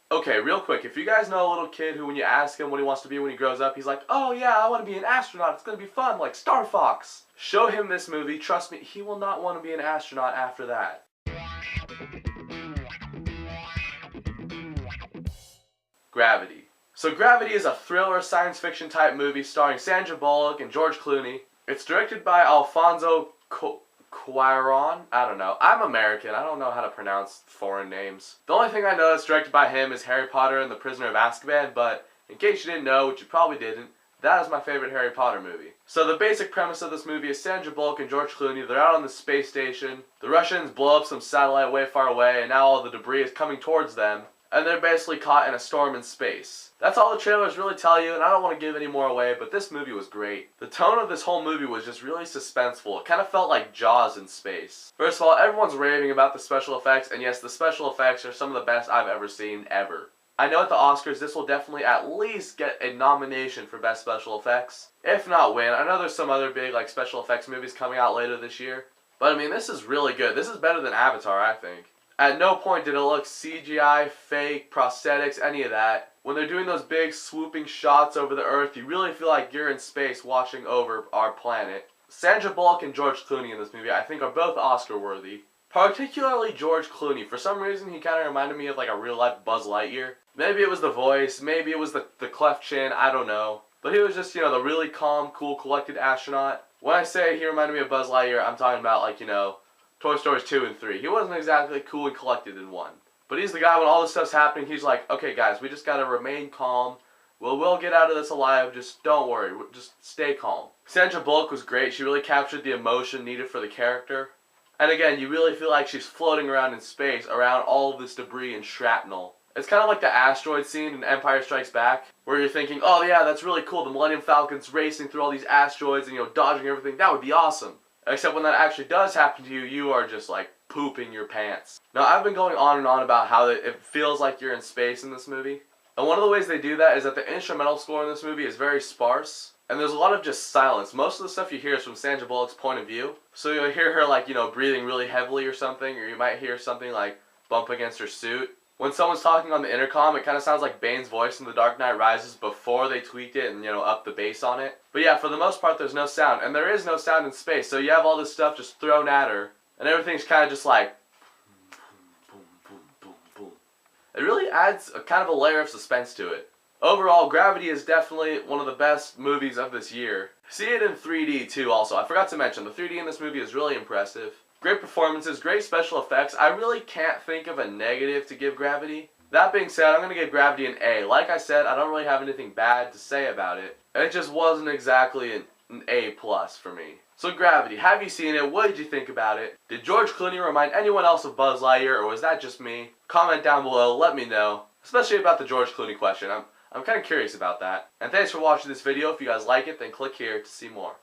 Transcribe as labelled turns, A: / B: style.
A: Okay, real quick, if you guys know a little kid who when you ask him what he wants to be when he grows up, he's like, oh yeah, I want to be an astronaut, it's going to be fun, like Star Fox. Show him this movie, trust me, he will not want to be an astronaut after that. Gravity. So Gravity is a thriller science fiction type movie starring Sandra Bullock and George Clooney. It's directed by Alfonso Cuarón? I don't know. I'm American. I don't know how to pronounce foreign names. The only thing I know that's directed by him is Harry Potter and the Prisoner of Azkaban, but in case you didn't know, which you probably didn't, that is my favorite Harry Potter movie. So the basic premise of this movie is Sandra Bullock and George Clooney, they're out on the space station. The Russians blow up some satellite way far away, and now all the debris is coming towards them. And they're basically caught in a storm in space. That's all the trailers really tell you, and I don't want to give any more away, but this movie was great. The tone of this whole movie was just really suspenseful. It kind of felt like Jaws in space. First of all, everyone's raving about the special effects, and yes, the special effects are some of the best I've ever seen, ever. I know at the Oscars this will definitely at least get a nomination for Best Special Effects, if not win. I know there's some other big like special effects movies coming out later this year, but I mean this is really good. This is better than Avatar, I think. At no point did it look CGI, fake, prosthetics, any of that. When they're doing those big swooping shots over the earth, you really feel like you're in space watching over our planet. Sandra Bullock and George Clooney in this movie I think are both Oscar worthy. Particularly George Clooney. For some reason he kind of reminded me of like a real life Buzz Lightyear. Maybe it was the voice, maybe it was the cleft chin, I don't know. But he was just, you know, the really calm, cool, collected astronaut. When I say he reminded me of Buzz Lightyear, I'm talking about like, you know, Toy Stories 2 and 3. He wasn't exactly cool and collected in 1. But he's the guy when all this stuff's happening, he's like, okay guys, we just gotta remain calm. We'll get out of this alive, just don't worry, just stay calm. Sandra Bullock was great, she really captured the emotion needed for the character. And again, you really feel like she's floating around in space, around all of this debris and shrapnel. It's kind of like the asteroid scene in Empire Strikes Back, where you're thinking, oh yeah, that's really cool, the Millennium Falcon's racing through all these asteroids and, you know, dodging everything, that would be awesome. Except when that actually does happen to you, you are just like pooping your pants. Now I've been going on and on about how it feels like you're in space in this movie. And one of the ways they do that is that the instrumental score in this movie is very sparse. And there's a lot of just silence. Most of the stuff you hear is from Sandra Bullock's point of view. So you'll hear her like, you know, breathing really heavily or something. Or you might hear something like bump against her suit. When someone's talking on the intercom, it kind of sounds like Bane's voice in The Dark Knight Rises before they tweaked it and, you know, upped the bass on it. But yeah, for the most part, there's no sound. And there is no sound in space, so you have all this stuff just thrown at her. And everything's kind of just like boom, boom, boom, boom. It really adds a kind of a layer of suspense to it. Overall, Gravity is definitely one of the best movies of this year. See it in 3D too also. I forgot to mention, the 3D in this movie is really impressive. Great performances, great special effects. I really can't think of a negative to give Gravity. That being said, I'm going to give Gravity an A. Like I said, I don't really have anything bad to say about it. It just wasn't exactly an A+ for me. So Gravity, have you seen it? What did you think about it? Did George Clooney remind anyone else of Buzz Lightyear, or was that just me? Comment down below, let me know. Especially about the George Clooney question. I'm kind of curious about that. And thanks for watching this video. If you guys like it, then click here to see more.